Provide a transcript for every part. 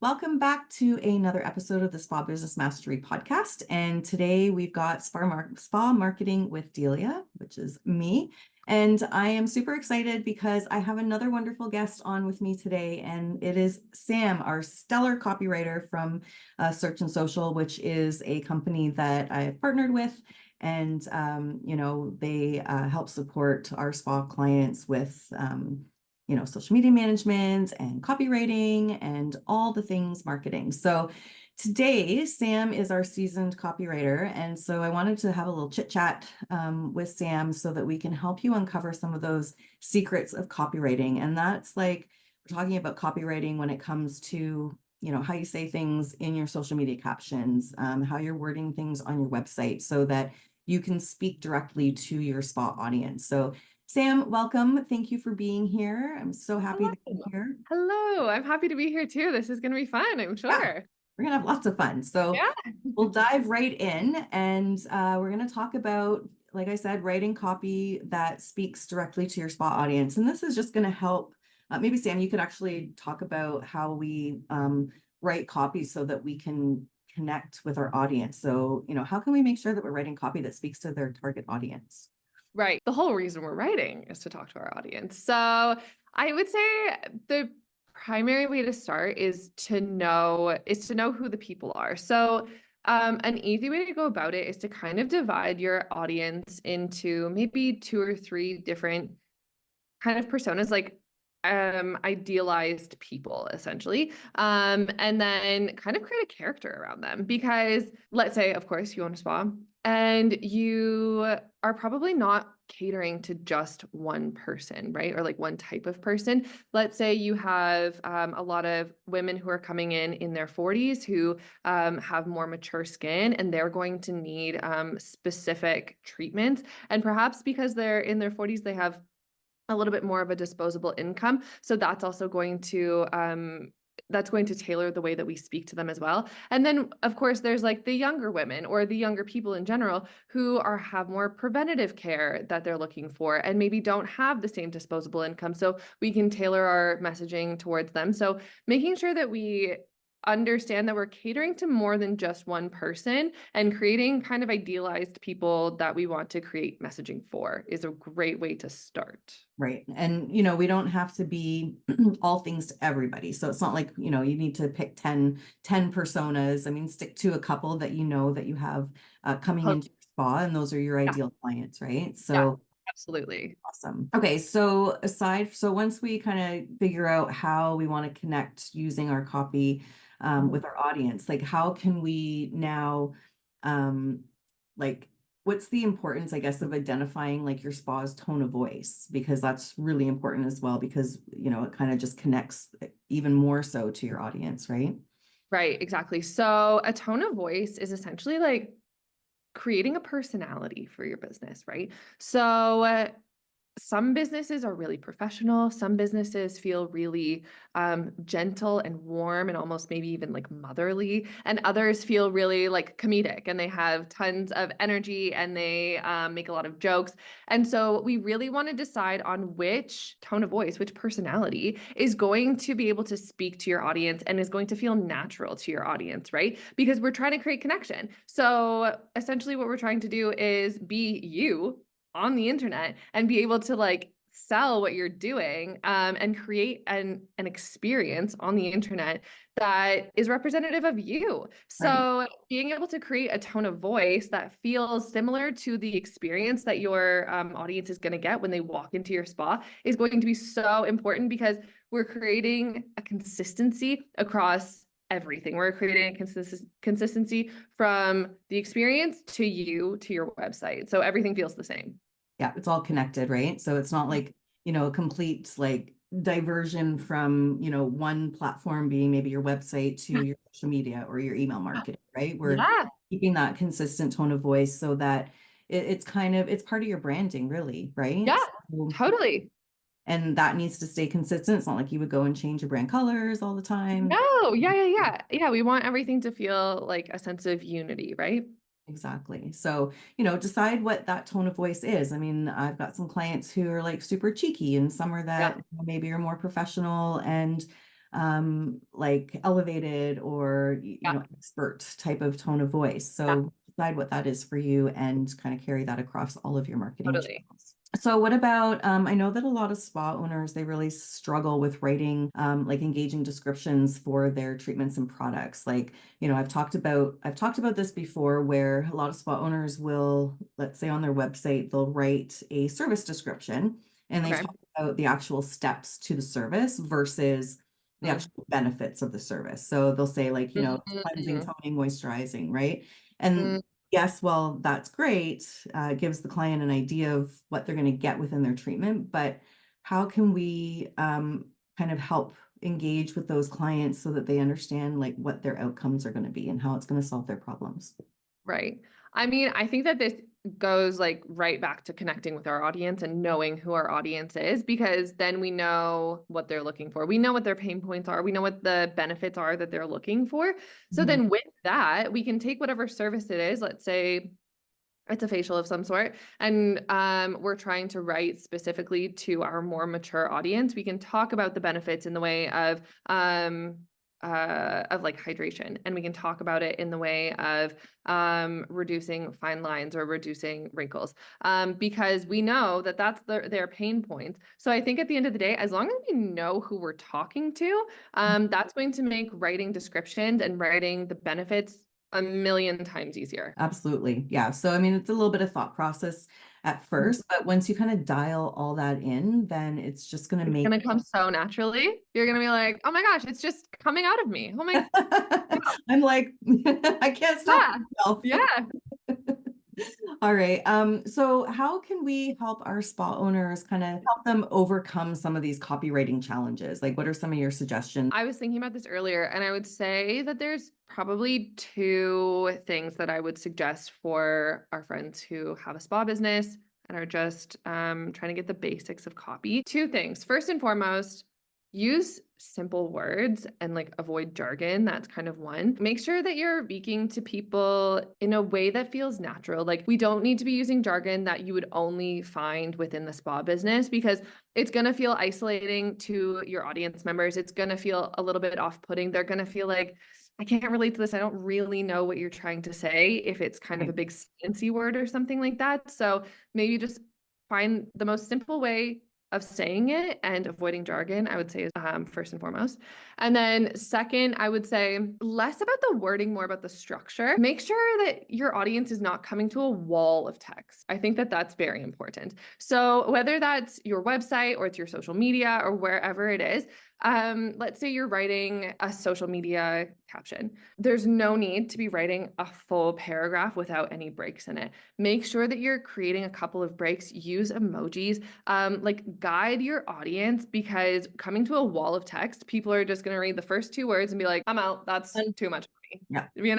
Welcome back to another episode of the Spa Business Mastery podcast. And today we've got Spa Marketing with Delia, which is me. And I am super excited because I have another wonderful guest on with me today. And it is Sam, our stellar copywriter from Search and Social, which is a company that I've partnered with. And, they help support our spa clients with social media management and copywriting and all the things marketing. So today, Sam is our seasoned copywriter. And so I wanted to have a little chit chat with Sam so that we can help you uncover some of those secrets of copywriting. And that's like, we're talking about copywriting when it comes to how you say things in your social media captions, how you're wording things on your website so that you can speak directly to your spa audience. So Sam, welcome. Thank you for being here. I'm so happy Hello. that you're here. Hello. I'm happy to be here too. This is going to be fun, I'm Yeah, sure. we're gonna have lots of fun. So Yeah. we'll dive right in, and we're gonna talk about, like I said, writing copy that speaks directly to your spa audience. And this is just gonna help. Maybe Sam, you could actually talk about how we write copy so that we can connect with our audience. So, how can we make sure that we're writing copy that speaks to their target audience? Right. The whole reason we're writing is to talk to our audience. So I would say the primary way to start is to know who the people are. So an easy way to go about it is to kind of divide your audience into maybe two or three different kind of personas, like idealized people essentially, and then kind of create a character around them. Because let's say, of course, you own a spa and you are probably not catering to just one person, right? Or like one type of person. Let's say you have a lot of women who are coming in their 40s who have more mature skin, and they're going to need specific treatments. And perhaps because they're in their 40s, they have a little bit more of a disposable income. So that's also going to tailor the way that we speak to them as well. And then of course there's like the younger women or the younger people in general who have more preventative care that they're looking for and maybe don't have the same disposable income. So we can tailor our messaging towards them. So making sure that we understand that we're catering to more than just one person and creating kind of idealized people that we want to create messaging for is a great way to start. Right. And, we don't have to be all things to everybody. So it's not like, you need to pick 10 personas. I mean, stick to a couple that that you have coming into your spa, and those are your Yeah, ideal clients, right? yeah, So absolutely. awesome. Okay. So once we kind of figure out how we want to connect using our copy with our audience, like how can we now, um, like, what's the importance, I guess, of identifying like your spa's tone of voice? Because that's really important as well, because, it kind of just connects even more so to your audience, right? Right, exactly. So a tone of voice is essentially like creating a personality for your business, right? So some businesses are really professional. Some businesses feel really gentle and warm and almost maybe even like motherly. And others feel really like comedic and they have tons of energy and they make a lot of jokes. And so we really want to decide on which tone of voice, which personality is going to be able to speak to your audience and is going to feel natural to your audience, right? Because we're trying to create connection. So essentially what we're trying to do is be you on the internet and be able to like sell what you're doing, and create an experience on the internet that is representative of you. Right. So being able to create a tone of voice that feels similar to the experience that your audience is going to get when they walk into your spa is going to be so important, because we're creating a consistency across everything. We're creating a consistency from the experience to you, to your website. So everything feels the same. Yeah, it's all connected, right? So it's not like, a complete like diversion from, one platform being maybe your website to your social media or your email marketing, right? We're Yeah, keeping that consistent tone of voice so that it's part of your branding, really, right? yeah, So, totally. and that needs to stay consistent. It's not like you would go and change your brand colors all the time. No, yeah. We want everything to feel like a sense of unity, right? Exactly. So, decide what that tone of voice is. I mean, I've got some clients who are like super cheeky, and some are Yeah. that maybe are more professional. And like elevated or, Yeah, expert type of tone of voice. yeah, So decide what that is for you and kind of carry that across all of your marketing totally. channels. So what about, I know that a lot of spa owners, they really struggle with writing like engaging descriptions for their treatments and products. Like, I've talked about this before where a lot of spa owners will, let's say on their website, they'll write a service description and they Okay. talk about the actual steps to the service versus the Mm. actual benefits of the service. So they'll say like, cleansing, Mm, toning, moisturizing, right? And mm, yes, well, that's great. It gives the client an idea of what they're going to get within their treatment, but how can we kind of help engage with those clients so that they understand like what their outcomes are going to be and how it's going to solve their problems? right. I mean, I think that this goes like right back to connecting with our audience and knowing who our audience is, because then we know what they're looking for. We know what their pain points are. We know what the benefits are that they're looking for. So Mhm. then with that, we can take whatever service it is, let's say it's a facial of some sort, and we're trying to write specifically to our more mature audience. We can talk about the benefits in the way of like hydration, and we can talk about it in the way of reducing fine lines or reducing wrinkles, because we know that that's their pain points. So I think at the end of the day, as long as we know who we're talking to, that's going to make writing descriptions and writing the benefits a million times easier. Absolutely. Yeah. So, I mean, it's a little bit of thought process at first, but once you kind of dial all that in, then it's just going to It's make gonna come so naturally. You're gonna be like, oh my gosh, it's just coming out of me. Oh my God. I'm like, I can't stop Yeah. myself. Yeah. All right. So how can we help our spa owners kind of help them overcome some of these copywriting challenges? Like, what are some of your suggestions? I was thinking about this earlier, and I would say that there's probably two things that I would suggest for our friends who have a spa business and are just trying to get the basics of copy. Two things. First and foremost, use simple words and like avoid jargon. That's kind of one. Make sure that you're speaking to people in a way that feels natural. Like, we don't need to be using jargon that you would only find within the spa business, because it's going to feel isolating to your audience members. It's going to feel a little bit off-putting. They're going to feel like, I can't relate to this. I don't really know what you're trying to say if it's kind of a Right. big fancy word or something like that. So maybe just find the most simple way of saying it and avoiding jargon, I would say, is first and foremost. And then second, I would say less about the wording, more about the structure. Make sure that your audience is not coming to a wall of text. I think that that's very important. So whether that's your website or it's your social media or wherever it is, let's say you're writing a social media caption. There's no need to be writing a full paragraph without any breaks in it. Make sure that you're creating a couple of breaks, use emojis, like guide your audience, because coming to a wall of text, people are just going to read the first two words and be like, I'm out. That's too much for me. Yeah. You know?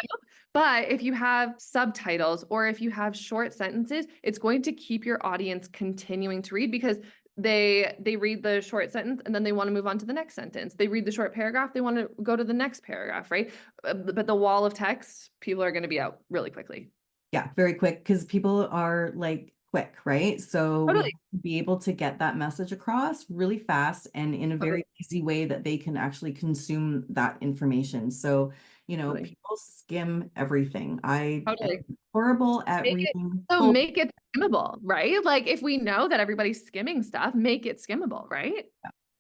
But if you have subtitles or if you have short sentences, it's going to keep your audience continuing to read, because they read the short sentence and then they want to move on to the next sentence. They read the short paragraph, they want to go to the next paragraph, right? But the wall of text, people are going to be out really quickly. Yeah, very quick because people are like quick, right? So we have Totally. to be able to get that message across really fast and in a Totally. very easy way that they can actually consume that information. So, Totally. people skim everything. I am Totally. horrible at Make it reading so full. make it skimmable, right? Like, if we know that everybody's skimming stuff, make it skimmable, right?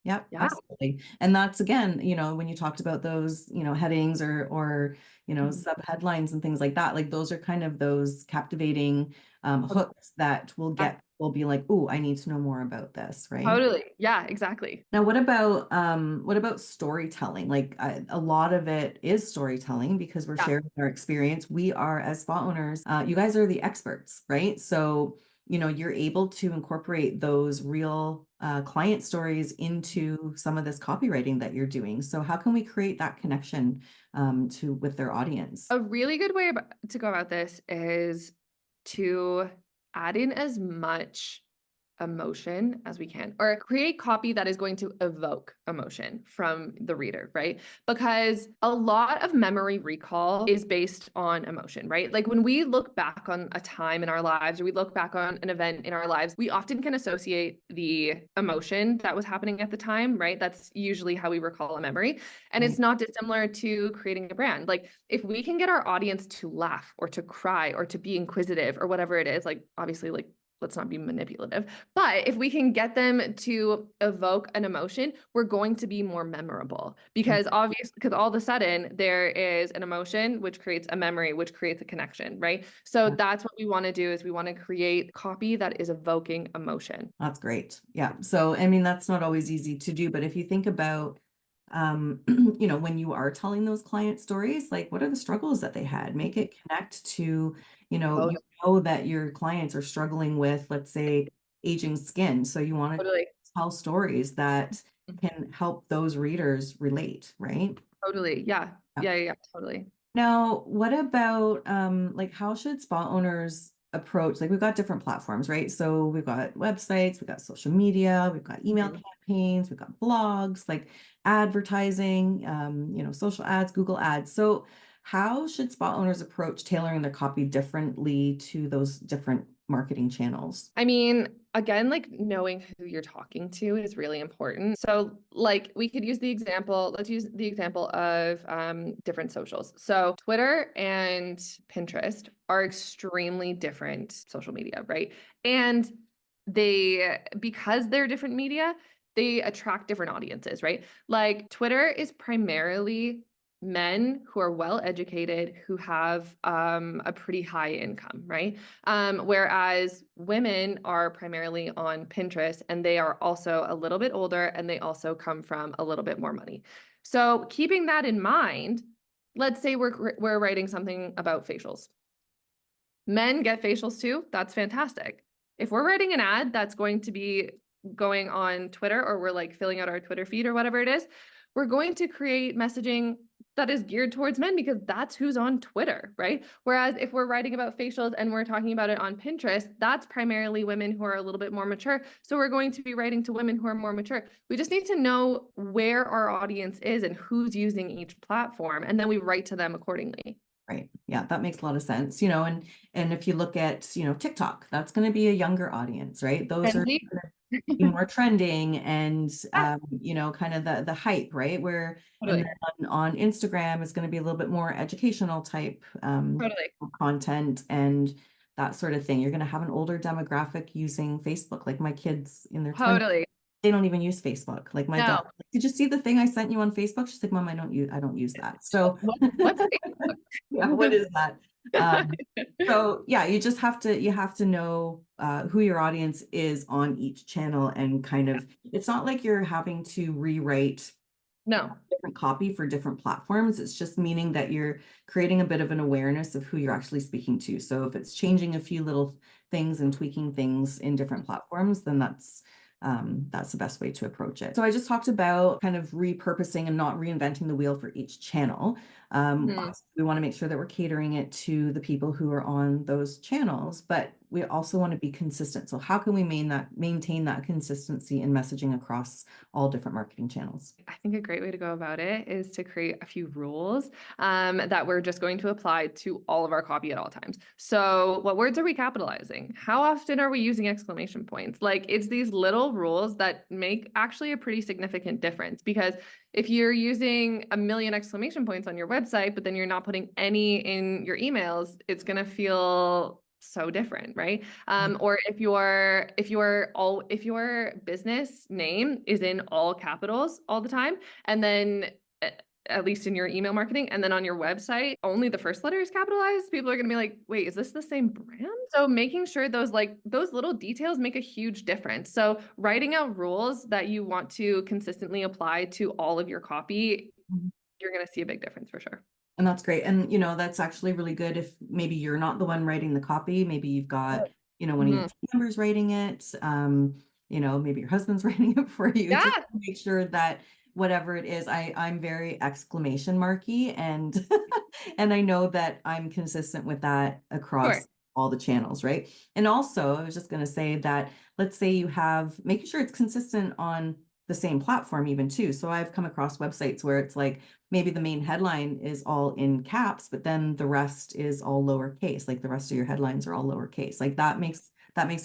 Yep, Yeah. absolutely. And that's again, when you talked about those, headings or, Mhm. sub headlines and things like that, like those are kind of those captivating hooks that Yeah, will be like, oh, I need to know more about this, right? totally. Yeah, exactly. Now, what about storytelling? Like a lot of it is storytelling because we're Yeah. sharing our experience. We are as spa owners, you guys are the experts, right? So, you're able to incorporate those real client stories into some of this copywriting that you're doing. So, how can we create that connection to with their audience? A really good way to go about this is to add in as much emotion as we can, or create copy that is going to evoke emotion from the reader, right? Because a lot of memory recall is based on emotion, right? Like when we look back on a time in our lives, or we look back on an event in our lives, we often can associate the emotion that was happening at the time, right? That's usually how we recall a memory. And Right. it's not dissimilar to creating a brand. Like if we can get our audience to laugh or to cry or to be inquisitive or whatever it is, like obviously, like let's not be manipulative, but if we can get them to evoke an emotion, we're going to be more memorable, because obviously, because all of a sudden there is an emotion which creates a memory, which creates a connection, right? So Yeah. that's what we want to do, is we want to create copy that is evoking emotion. That's great. Yeah. So, I mean, that's not always easy to do, but if you think about, when you are telling those client stories, like what are the struggles that they had? Make it connect to, Totally. you know that your clients are struggling with, let's say, aging skin. So you want to Totally. tell stories that can help those readers relate, right? Totally. Yeah. Yeah. Yeah. Yeah. Yeah. Totally. Now, what about like how should spa owners approach? Like we've got different platforms, right? So we've got websites, we've got social media, we've got email Mhm. campaigns, we've got blogs, like advertising, social ads, Google ads. So how should spa owners approach tailoring their copy differently to those different marketing channels? I mean, again, like knowing who you're talking to is really important. So, like, we could use the example, let's use the example of different socials. So, Twitter and Pinterest are extremely different social media, right? And because they're different media, they attract different audiences, right? Like, Twitter is primarily men who are well educated, who have a pretty high income, right? Whereas women are primarily on Pinterest, and they are also a little bit older, and they also come from a little bit more money. So keeping that in mind, let's say we're writing something about facials. Men get facials too. That's fantastic. If we're writing an ad that's going to be going on Twitter, or we're like filling out our Twitter feed or whatever it is, we're going to create messaging that is geared towards men, because that's who's on Twitter, right? Whereas if we're writing about facials and we're talking about it on Pinterest, that's primarily women who are a little bit more mature. So we're going to be writing to women who are more mature. We just need to know where our audience is and who's using each platform, and then we write to them accordingly. Right. Yeah, that makes a lot of sense. And if you look at, TikTok, that's going to be a younger audience, right? Those are Kenzie? be more trending and Yeah, kind of the hype, right? Where and totally. then on Instagram is going to be a little bit more educational type Totally. content and that sort of thing. You're going to have an older demographic using Facebook, like my kids in their 20s. Totally. They don't even use Facebook. Like my daughter, No. did you see the thing I sent you on Facebook? She's like, Mom, I don't use that. So What's yeah, what Facebook? is that? So yeah, you have to know who your audience is on each channel and kind of it's not like you're having to rewrite No. different copy for different platforms. It's just meaning that you're creating a bit of an awareness of who you're actually speaking to. So if it's changing a few little things and tweaking things in different platforms, then that's the best way to approach it. So I just talked about kind of repurposing and not reinventing the wheel for each channel. Mhm. We want to make sure that we're catering it to the people who are on those channels, but we also want to be consistent. So how can we maintain that consistency in messaging across all different marketing channels? I think a great way to go about it is to create a few rules that we're just going to apply to all of our copy at all times. So, what words are we capitalizing? How often are we using exclamation points? Like, it's these little rules that make actually a pretty significant difference, because if you're using a million exclamation points on your website, but then you're not putting any in your emails, it's going to feel so different, right? Or if your business name is in all capitals all the time, and then at least in your email marketing, and then on your website only the first letter is capitalized, people are going to be like, wait, is this the same brand? So making sure those little details make a huge difference. So writing out rules that you want to consistently apply to all of your copy, Mhm. you're going to see a big difference for sure. And that's great. And, that's actually really good if maybe you're not the one writing the copy. Maybe you've got, one of your Mhm. team members writing it. Maybe your husband's writing it for you. Yeah, Just of to make sure that whatever it is, I'm very exclamation marky and and I know that I'm consistent with that across course. all the channels, right? And also, I was just going to say that let's say you have making sure it's consistent on the same platform even too. So I've come across websites where it's like maybe the main headline is all in caps, but then the rest is all lowercase, like the rest of your headlines are all lowercase. Like that makes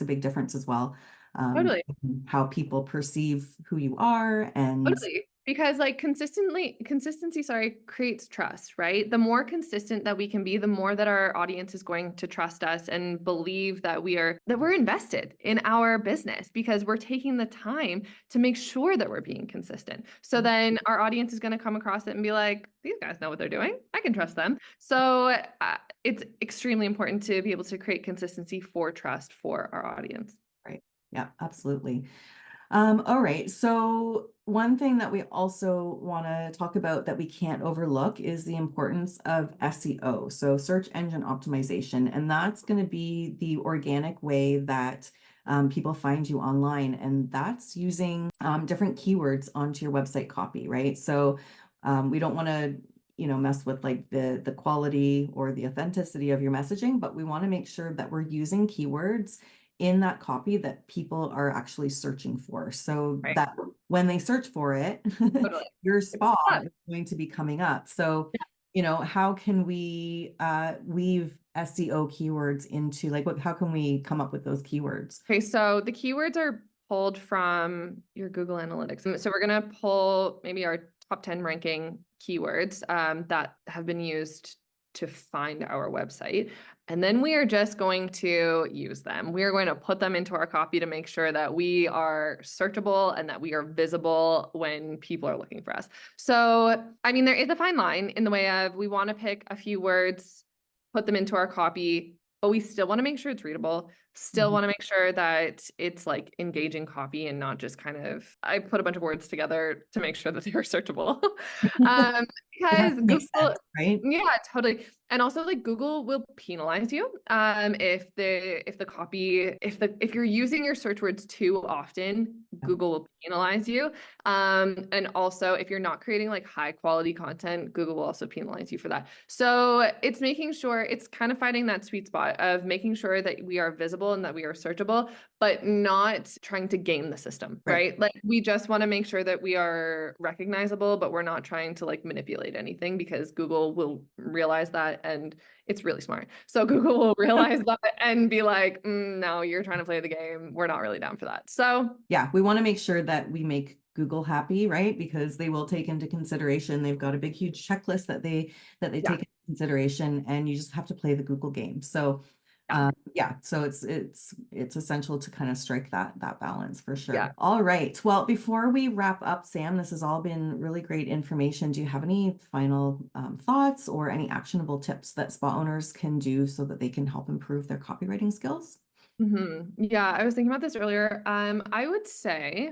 a big difference as well. Totally. How people perceive who you are and Totally. Because like consistency, sorry, creates trust, right? The more consistent that we can be, the more that our audience is going to trust us and believe that we're invested in our business because we're taking the time to make sure that we're being consistent. So then our audience is going to come across it and be like, these guys know what they're doing. I can trust them. So it's extremely important to be able to create consistency for trust for our audience. right. Yeah, absolutely. All right. So one thing that we also want to talk about that we can't overlook is the importance of SEO, so search engine optimization, and that's going to be the organic way that people find you online, and that's using different keywords onto your website copy, right? So we don't want to mess with like the quality or the authenticity of your messaging, but we want to make sure that we're using keywords in that copy that people are actually searching for, so Right. that when they search for it, Totally. your It's spa fun. is going to be coming up. So, how can we weave SEO keywords into like how can we come up with those keywords? Okay, so the keywords are pulled from your Google Analytics. So we're going to pull maybe our top 10 ranking keywords that have been used to find our website. And then we are just going to use them. We are going to put them into our copy to make sure that we are searchable and that we are visible when people are looking for us. So, I mean, there is a fine line in the way of we want to pick a few words, put them into our copy, but we still want to make sure it's readable. Still want to make sure that it's like engaging copy and not just kind of, I put a bunch of words together to make sure that they are searchable. um, It has because to make Google, sense, right? yeah, totally. And also like Google will penalize you if the copy, if you're using your search words too often, Google will penalize you. And also if you're not creating like high quality content, Google will also penalize you for that. So it's making sure it's kind of finding that sweet spot of making sure that we are visible and that we are searchable, but not trying to game the system, right? Like we just want to make sure that we are recognizable, but we're not trying to like manipulate anything because Google will realize that and it's really smart. So Google will realize that and be like, no, you're trying to play the game. We're not really down for that. So Yeah, we want to make sure that we make Google happy, right? Because they will take into consideration, they've got a big, huge checklist that they yeah, take into consideration, and you just have to play the Google game. So yeah, yeah, so it's essential to kind of strike that balance for yeah. sure. All right. Well, before we wrap up, Sam, this has all been really great information. Do you have any final thoughts or any actionable tips that spa owners can do so that they can help improve their copywriting skills? Yeah, I was thinking about this earlier. I would say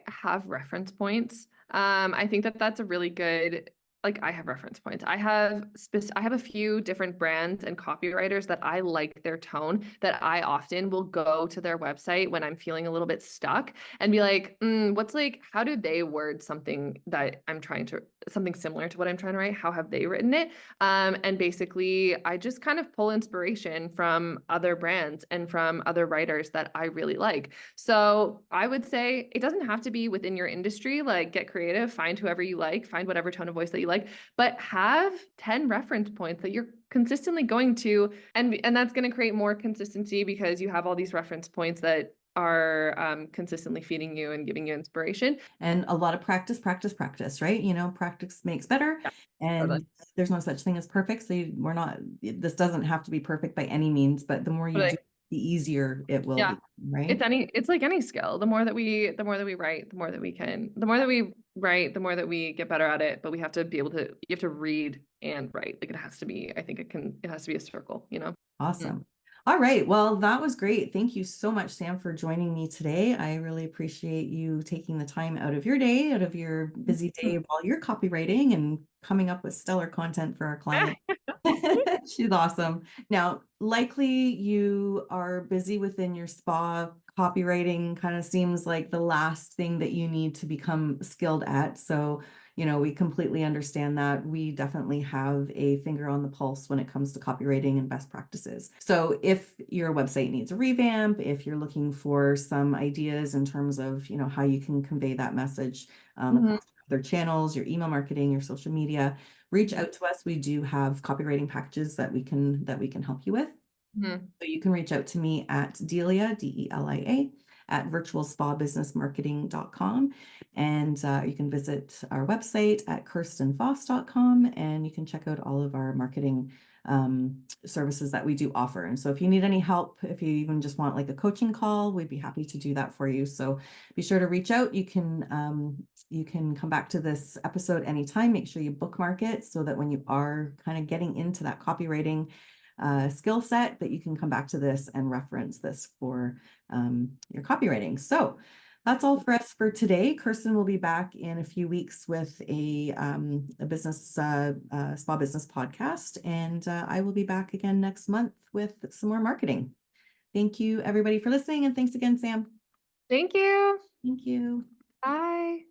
have reference points. I think that that's a really good, like I have reference points. I have a few different brands and copywriters that I like their tone that I often will go to their website when I'm feeling a little bit stuck and be like, what's like, how do they word something that something similar to what I'm trying to write? How have they written it? And basically, I just kind of pull inspiration from other brands and from other writers that I really like. So I would say it doesn't have to be within your industry, like get creative, find whoever you like, find whatever tone of voice that you like, but have 10 reference points that you're consistently going to. And that's going to create more consistency because you have all these reference points that are consistently feeding you and giving you inspiration. And a lot of practice, right? Practice makes better. Yeah, totally. And there's no such thing as perfect. So this doesn't have to be perfect by any means, but the more you do, Totally. the easier it will Yeah. be, right? It's like any skill. The more that we write, the more that we write, the more that we get better at it. But we have to be able to, you have to read and write. Like it has to be, I think it has to be a circle, you know? Mm. Awesome. All right. Well, that was great. Thank you so much, Sam, for joining me today. I really appreciate you taking the time out of your day, out of your busy day while you're copywriting and coming up with stellar content for our client. She's awesome. Now, likely you are busy within your spa. Copywriting kind of seems like the last thing that you need to become skilled at. So, we completely understand that. We definitely have a finger on the pulse when it comes to copywriting and best practices. So if your website needs a revamp, if you're looking for some ideas in terms of, how you can convey that message Mhm. across other channels, your email marketing, your social media, reach out to us. We do have copywriting packages that we can help you with. Mhm. So you can reach out to me at Delia, Delia, at virtualspabusinessmarketing.com. And you can visit our website at kirstenfoss.com, and you can check out all of our marketing services that we do offer. And so if you need any help, if you even just want like a coaching call, we'd be happy to do that for you. So be sure to reach out. You can come back to this episode anytime. Make sure you bookmark it so that when you are kind of getting into that copywriting skill set, that you can come back to this and reference this for your copywriting. So that's all for us for today. Kirsten will be back in a few weeks with a business spa business podcast, and I will be back again next month with some more marketing. Thank you everybody for listening, and thanks again, Sam. Thank you. Thank you. Bye.